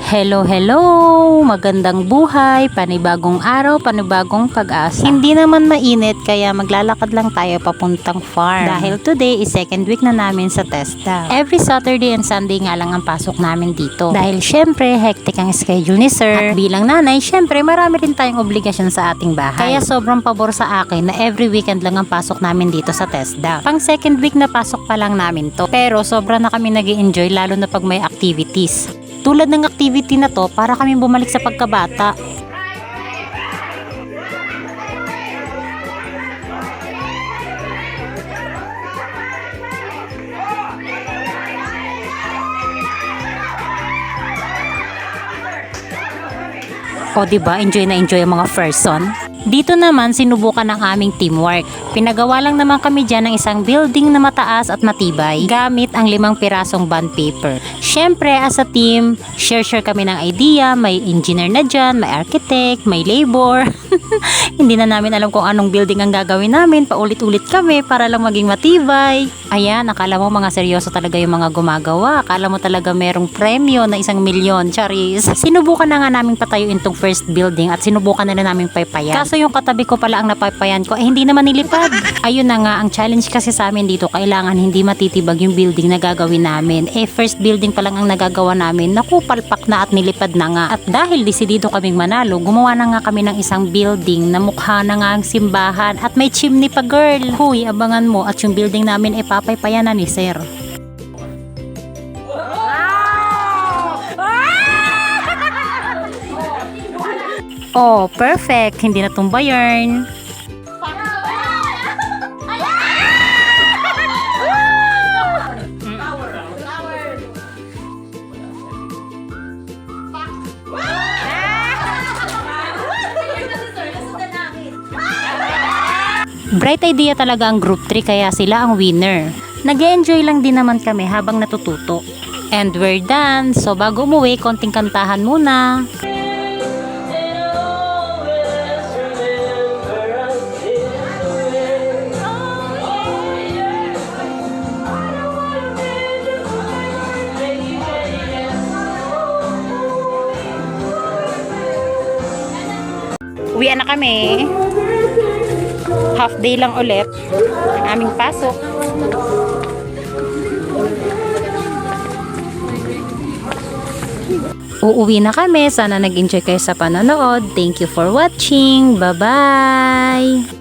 Hello, hello! Magandang buhay, panibagong araw, panibagong pag-asa. Hindi naman mainit kaya maglalakad lang tayo papuntang farm. Dahil today is second week na namin sa TESDA. Every Saturday and Sunday nga lang ang pasok namin dito. Dahil syempre, hectic ang schedule ni sir. At bilang nanay, syempre marami rin tayong obligasyon sa ating bahay. Kaya sobrang pabor sa akin na every weekend lang ang pasok namin dito sa TESDA. Pang second week na pasok pa lang namin to. Pero sobra na kami nag-i-enjoy lalo na pag may activities. Tulad ng activity na to, para kami bumalik sa pagkabata. O diba, enjoy na enjoy ang mga person. Dito naman sinubukan ng aming teamwork. Pinagawa lang naman kami dyan ng isang building na mataas at matibay gamit ang 5 pirasong bond paper. Syempre as a team, share kami ng idea. May engineer na dyan, may architect, may labor. Hindi na namin alam kung anong building ang gagawin namin. Paulit-ulit kami para lang maging matibay. Ayan, akala mo mga seryoso talaga yung mga gumagawa. Akala mo talaga merong premyo na 1 milyon. Charis. Sinubukan na nga namin patayuin tong first building at sinubukan na rin namin paypayan. Kaso yung katabi ko pala ang napaypayan ko, hindi naman nilipad. Ayun na nga, ang challenge kasi sa amin dito, kailangan hindi matitibag yung building na gagawin namin. First building pa lang ang nagagawa namin, naku, palpak na at nilipad na nga. At dahil desidido kaming manalo, gumawa na nga kami ng isang building na mukha na nga ang simbahan at may chimney pa, girl. Huy, abangan mo, at yung building namin papaypayan na ni sir. Oh, perfect. Hindi natumba yarn. Bright idea talaga ang group 3 kaya sila ang winner. Nag-enjoy lang din naman kami habang natututo. And we're done. So bago umuwi, konting kantahan muna. Uwian na kami. Half day lang ulit ang aming pasok. Uuwi na kami. Sana nag-enjoy kayo sa panonood. Thank you for watching. Bye-bye!